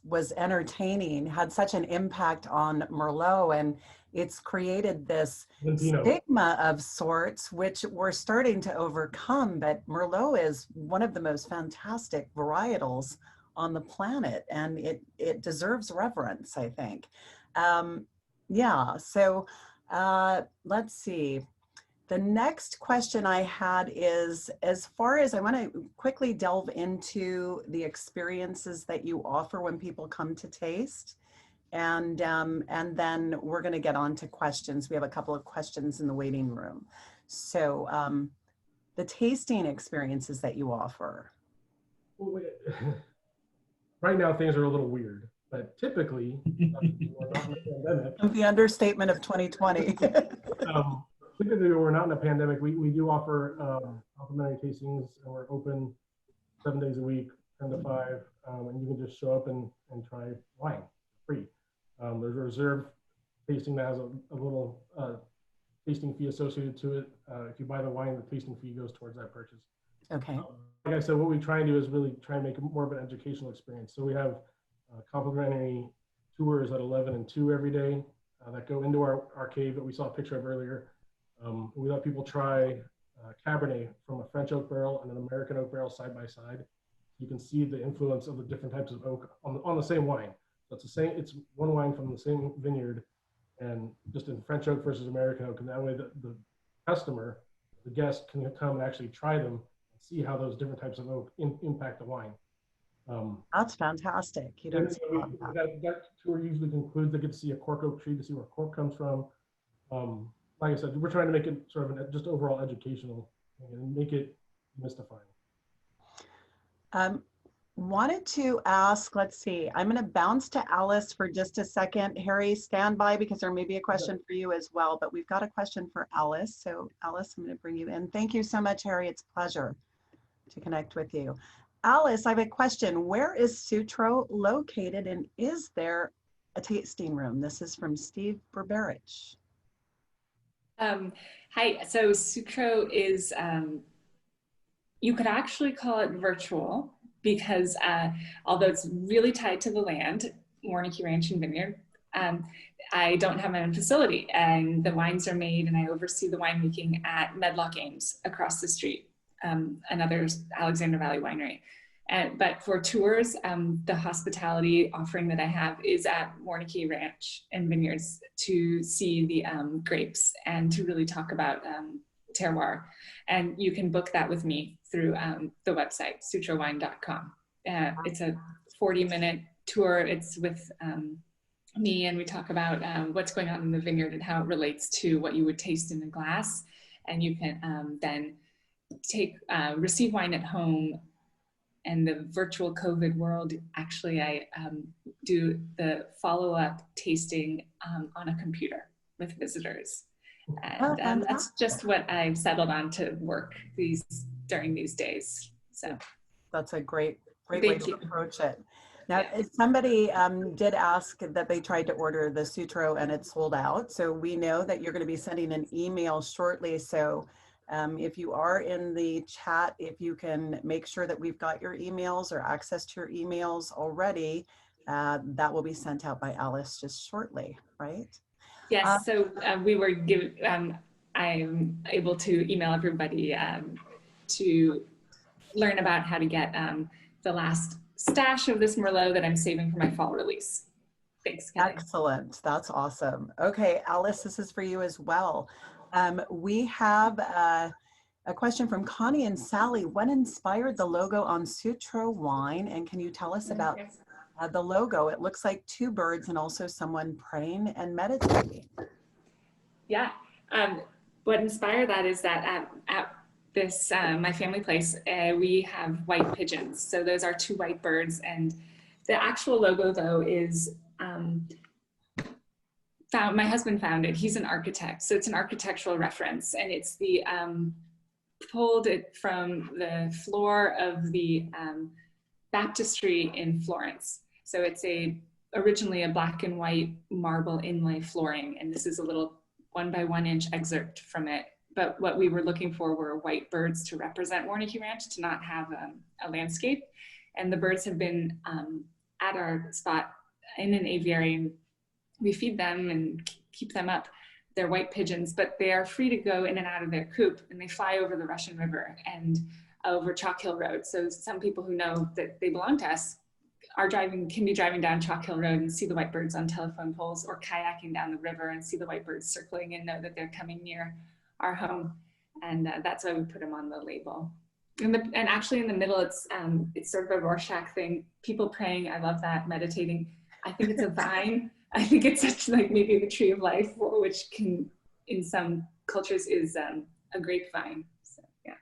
was entertaining had such an impact on Merlot, and it's created this Valentino. stigma of sorts, which we're starting to overcome. But Merlot is one of the most fantastic varietals on the planet, and it deserves reverence, I think. Yeah, so let's see. The next question I had is, as far as I want to quickly delve into the experiences that you offer when people come to taste, and then we're going to get on to questions. We have a couple of questions in the waiting room. So the tasting experiences that you offer. Right now, things are a little weird, but typically, we're not in a pandemic. The understatement of 2020. Typically, we're not in a pandemic. We do offer complimentary tastings, and we're open 7 days a week, 10 to 5, and you can just show up and try wine free. There's a reserve tasting that has a little tasting fee associated to it. If you buy the wine, the tasting fee goes towards that purchase. Okay. Like I said, what we try and do is really try and make it more of an educational experience. So we have complimentary tours at 11 and 2 every day that go into our cave that we saw a picture of earlier. We let people try Cabernet from a French oak barrel and an American oak barrel side by side. You can see the influence of the different types of oak on the same wine. So it's the same. It's one wine from the same vineyard, and just in French oak versus American oak. And that way, the customer, the guest, can come and actually try them and see how those different types of oak impact the wine. That's fantastic. You don't see a lot of that. That tour usually concludes. They get to see a cork oak tree to see where cork comes from. Like I said, we're trying to make it sort of just overall educational and make it mystifying. Wanted to ask, let's see, I'm going to bounce to Alice for just a second. Harry, stand by because there may be a question for you as well, but we've got a question for Alice. So Alice, I'm going to bring you in. Thank you so much, Harry. It's a pleasure to connect with you. Alice, I have a question. Where is Sutro located, and is there a tasting room? This is from Steve Berberich. Hi, so Sutro is, you could actually call it virtual because although it's really tied to the land, Warnicki Ranch and Vineyard, I don't have my own facility, and the wines are made and I oversee the winemaking at Medlock Ames across the street, another Alexander Valley winery. But for tours, the hospitality offering that I have is at Warnicki Ranch and Vineyards to see the grapes and to really talk about terroir. And you can book that with me through the website, sutrowine.com. It's a 40-minute tour. It's with me, and we talk about what's going on in the vineyard and how it relates to what you would taste in a glass. And you can then receive wine at home. And the virtual COVID world, actually, I do the follow-up tasting on a computer with visitors. And that's just what I've settled on to work during these days. So that's a great way to approach it. Now, somebody did ask that they tried to order the Sutro and it sold out. So we know that you're going to be sending an email shortly. So if you are in the chat, if you can make sure that we've got your emails or access to your emails already, that will be sent out by Alice just shortly, right? Yes, so we were given, I'm able to email everybody to learn about how to get the last stash of this Merlot that I'm saving for my fall release. Thanks, Kelly. Excellent, that's awesome. Okay, Alice, this is for you as well. We have a question from Connie and Sally. What inspired the logo on SUTRO Wine? And can you tell us about the logo? It looks like two birds and also someone praying and meditating. Yeah, what inspired that is that at this, my family place, we have white pigeons. So those are two white birds. And the actual logo though is, my husband found it. He's an architect, so it's an architectural reference, and it's the pulled it from the floor of the baptistry in Florence. So it's originally a black and white marble inlay flooring, and this is a little 1 by 1 inch excerpt from it but what we were looking for were white birds to represent Warnicki Ranch, to not have a landscape. And the birds have been at our spot in an aviary, and we feed them and keep them up. They're white pigeons, but they are free to go in and out of their coop, and they fly over the Russian River and over Chalk Hill Road. So some people who know that they belong to us can be driving down Chalk Hill Road and see the white birds on telephone poles, or kayaking down the river and see the white birds circling and know that they're coming near our home. And that's why we put them on the label. And actually in the middle, it's sort of a Rorschach thing. People praying, I love that, meditating. I think it's a vine. I think it's such like maybe the tree of life, which can, in some cultures, is a grapevine. So, yeah.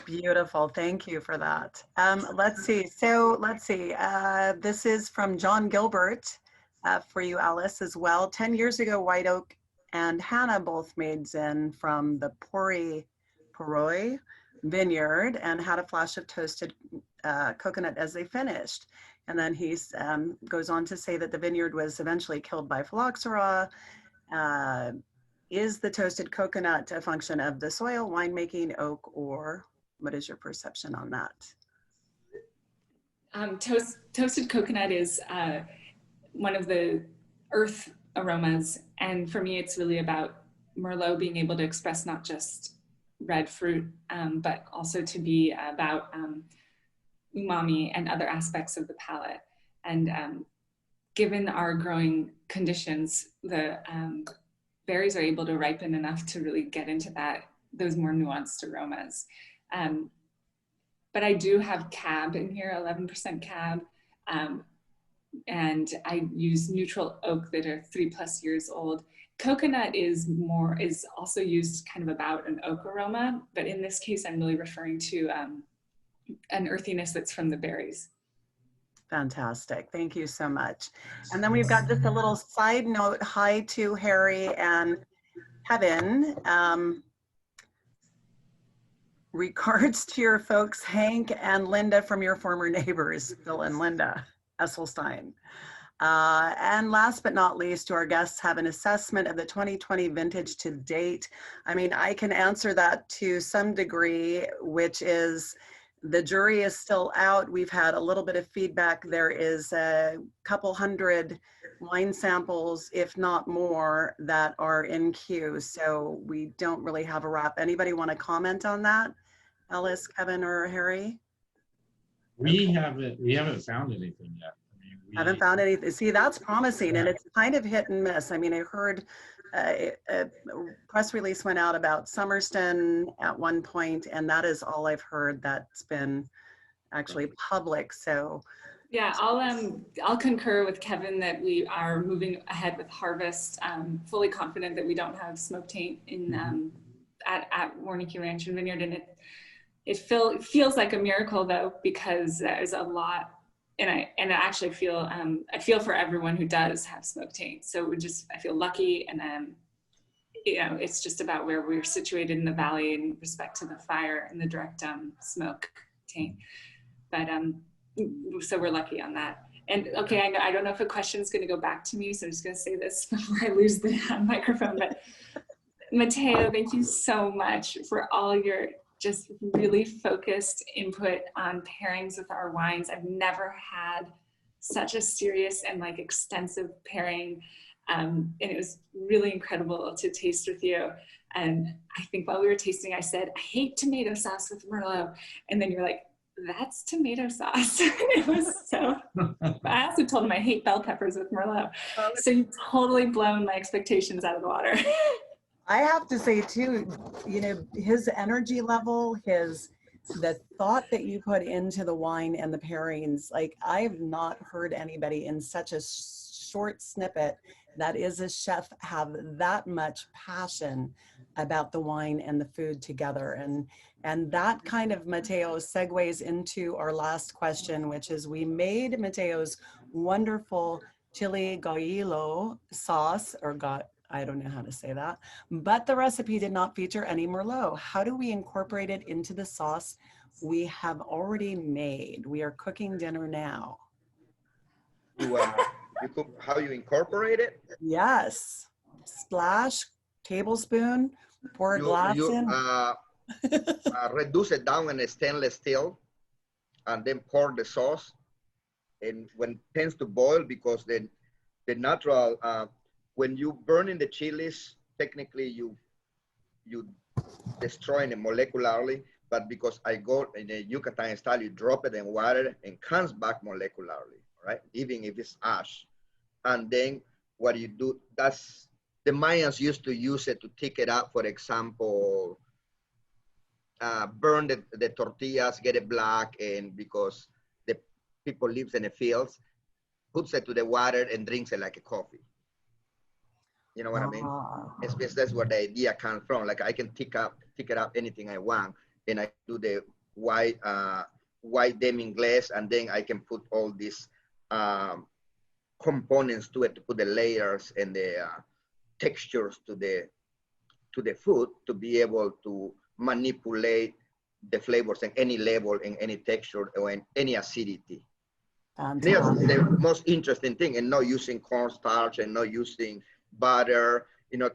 Beautiful. Thank you for that. Let's see. This is from John Gilbert for you, Alice, as well. 10 years ago, White Oak and Hannah both made Zin from the Poroi vineyard and had a flash of toasted coconut as they finished. And then he goes on to say that the vineyard was eventually killed by phylloxera. Is the toasted coconut a function of the soil, winemaking, oak, or what is your perception on that? Toasted coconut is one of the earth aromas. And for me, it's really about Merlot being able to express not just red fruit, but also to be about umami and other aspects of the palate. And given our growing conditions, the berries are able to ripen enough to really get into those more nuanced aromas. But I do have cab in here, 11% cab. And I use neutral oak that are 3+ years old. Coconut is also used kind of about an oak aroma, but in this case, I'm really referring to an earthiness that's from the berries. Fantastic. Thank you so much. And then we've got just a little side note. Hi to Harry and Kevin. Regards to your folks, Hank and Linda, from your former neighbors, Phil and Linda Esselstein. And last but not least, do our guests have an assessment of the 2020 vintage to date? I mean, I can answer that to some degree, which is the jury is still out. We've had a little bit of feedback. There is a couple hundred wine samples, if not more, that are in queue. So we don't really have a wrap. Anybody want to comment on that? Alice, Kevin, or Harry? We haven't found anything yet. I mean, haven't found anything. See, that's promising, and it's kind of hit and miss. I mean, I heard a press release went out about Summerston at one point, and that is all I've heard that's been actually public. So yeah, I'll concur with Kevin that we are moving ahead with harvest, fully confident that we don't have smoke taint in at Warnicki Ranch and Vineyard, and it feels like a miracle though, because there's a lot. And I actually feel I feel for everyone who does have smoke taint. So I feel lucky, and you know, it's just about where we're situated in the valley in respect to the fire and the direct smoke taint. But so we're lucky on that. And okay, I don't know if a question is going to go back to me, so I'm just going to say this before I lose the microphone. But Mateo, thank you so much for all your just really focused input on pairings with our wines. I've never had such a serious and like extensive pairing. And it was really incredible to taste with you. And I think while we were tasting, I said, I hate tomato sauce with Merlot. And then you're like, that's tomato sauce. It was so, I also told him I hate bell peppers with Merlot. So you totally blown my expectations out of the water. I have to say too, you know, his energy level, the thought that you put into the wine and the pairings, like I've not heard anybody in such a short snippet that is a chef have that much passion about the wine and the food together. And that kind of, Mateo, segues into our last question, which is we made Mateo's wonderful chili gallo sauce, I don't know how to say that, but the recipe did not feature any Merlot. How do we incorporate it into the sauce we have already made? We are cooking dinner now. How you incorporate it? Yes. Splash, tablespoon, Pour a glass in. Reduce it down in a stainless steel, and then pour the sauce. And when it tends to boil, because then the natural, when you burn in the chilies, technically you destroy it molecularly, but because I go in a Yucatan style, you drop it in water and comes back molecularly, right? Even if it's ash. And then what you do, that's, the Mayans used to use it to thick it up, for example, burn the tortillas, get it black, and because the people lives in the fields, puts it to the water and drinks it like a coffee. You know what I mean? It's, that's where the idea comes from. Like I can thick it up anything I want, and I do the white demi glaze, and then I can put all these components to it to put the layers and the textures to the food to be able to manipulate the flavors in any level, in any texture, or in any acidity. That's the most interesting thing, and not using cornstarch and not using butter, you know,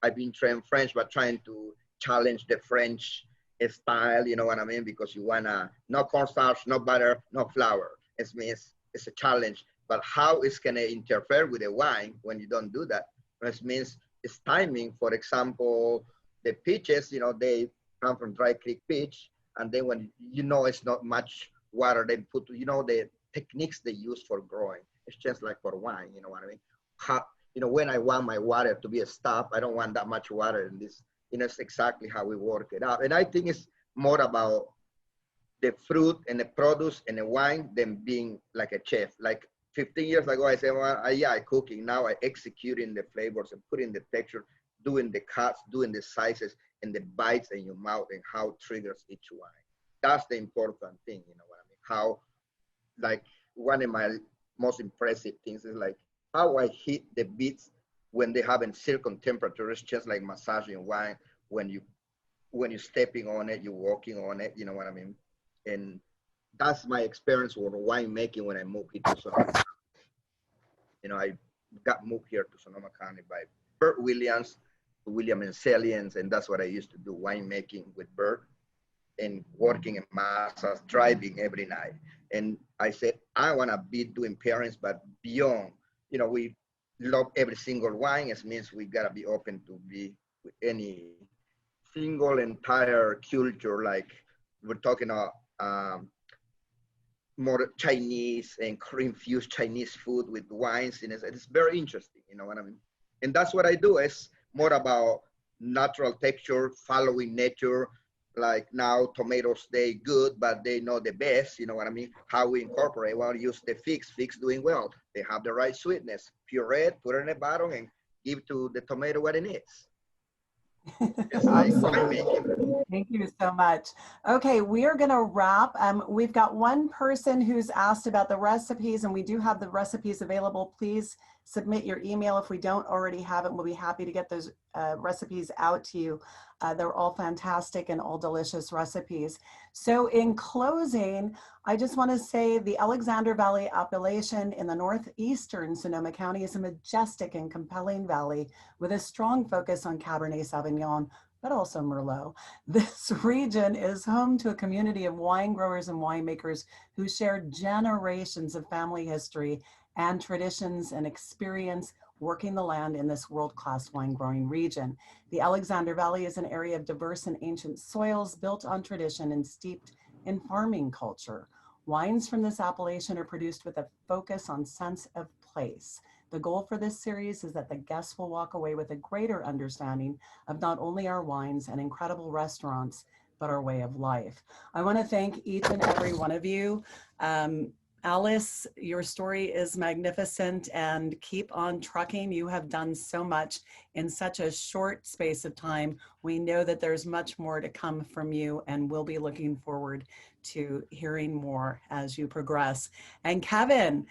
I've been trained French, but trying to challenge the French style, you know what I mean? Because you wanna, no cornstarch, no butter, no flour. It means it's a challenge, but how it's gonna interfere with the wine when you don't do that? It means it's timing. For example, the peaches, you know, they come from Dry Creek peach, and then when you know it's not much water, they put, you know, the techniques they use for growing. It's just like for wine, you know what I mean? How, you know, when I want my water to be a stop, I don't want that much water in this. You know, it's exactly how we work it out. And I think it's more about the fruit and the produce and the wine than being like a chef. Like 15 years ago, I said, well, I cooking. Now I executing the flavors and putting the texture, doing the cuts, doing the sizes and the bites in your mouth and how it triggers each wine. That's the important thing, you know what I mean? How, like, one of my most impressive things is like how I hit the beats when they have in circum temperature. It's just like massaging wine. When you're stepping on it, you're walking on it, you know what I mean? And that's my experience with winemaking when I moved here to Sonoma County. You know, I got moved here to Sonoma County by Bert Williams, William and Celians, and that's what I used to do, winemaking with Bert and working in Massas, driving every night. And I said, I want to be doing pairings, but beyond, you know, we love every single wine. It means we got to be open to be with any single entire culture. Like we're talking about more Chinese and infused Chinese food with wines. And it's very interesting, you know what I mean? And that's what I do. It's more about natural texture, following nature. Like now tomatoes, they good, but they know the best, you know what I mean? How we incorporate, well, use the figs doing well. They have the right sweetness. Puree it, put it in a bottle and give to the tomato what it needs. Like thank you so much. Okay, we are going to wrap. We've got one person who's asked about the recipes, and we do have the recipes available. Please submit your email if we don't already have it. We'll be happy to get those recipes out to you. They're all fantastic and all delicious recipes. So in closing, I just want to say the Alexander Valley appellation in the northeastern Sonoma County is a majestic and compelling valley with a strong focus on Cabernet Sauvignon, but also Merlot. This region is home to a community of wine growers and winemakers who share generations of family history and traditions and experience working the land in this world-class wine growing region. The Alexander Valley is an area of diverse and ancient soils built on tradition and steeped in farming culture. Wines from this appellation are produced with a focus on sense of place. The goal for this series is that the guests will walk away with a greater understanding of not only our wines and incredible restaurants, but our way of life. I want to thank each and every one of you. Alice, your story is magnificent, and keep on trucking. You have done so much in such a short space of time. We know that there's much more to come from you, and we'll be looking forward to hearing more as you progress. And Kevin,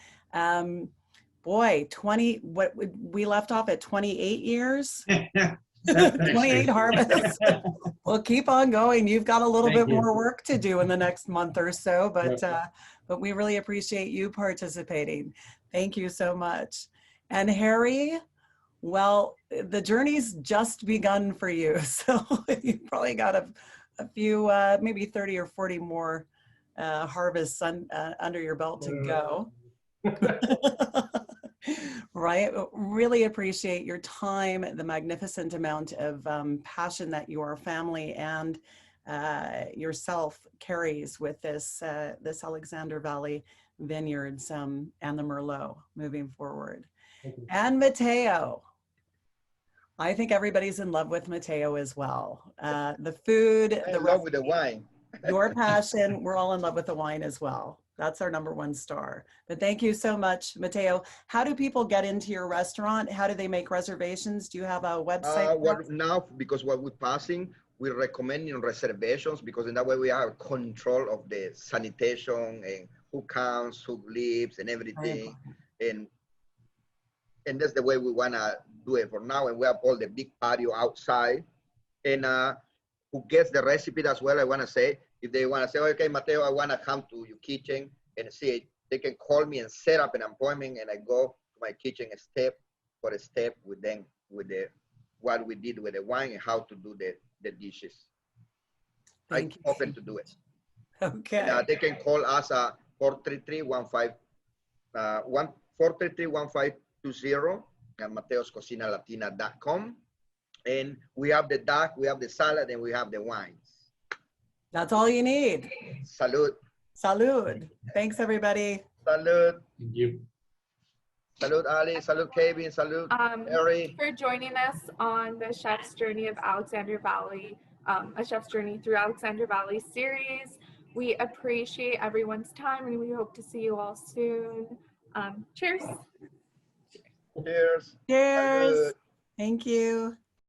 boy, we left off at 28 years. 28 harvests. Well, keep on going. You've got a little bit more work to do in the next month or so, but we really appreciate you participating. Thank you so much. And Harry, Well, the journey's just begun for you. So you've probably got a few, maybe 30 or 40 more harvests under your belt to go. Right. Really appreciate your time, the magnificent amount of passion that your family and yourself carries with this Alexander Valley Vineyards and the Merlot moving forward. And Mateo. I think everybody's in love with Mateo as well. The food, I'm in love with the wine. your passion, we're all in love with the wine as well. That's our #1 star. But thank you so much, Mateo. How do people get into your restaurant? How do they make reservations? Do you have a website? Now, because what we're passing, we're recommending reservations because in that way we have control of the sanitation and who counts, who lives, and everything. And that's the way we want to do it for now. And we have all the big patio outside. And who gets the recipe as well, I want to say, if they want to say, okay, Mateo, I want to come to your kitchen and see it, they can call me and set up an appointment, and I go to my kitchen step for a step with them, with what we did with the wine and how to do the dishes. I'm open to do it. Okay. And, they can call us at 433-1520 at mateoscocinalatina.com. And we have the duck, we have the salad, and we have the wines. That's all you need. Salud. Salud. Thanks, everybody. Salud. Thank you. Salud, Ali. Salud, Kevin. Salud, Harry. For joining us on the Chef's Journey of Alexander Valley, a Chef's Journey through Alexander Valley series. We appreciate everyone's time, and we hope to see you all soon. Cheers. Cheers. Cheers. Salud. Thank you.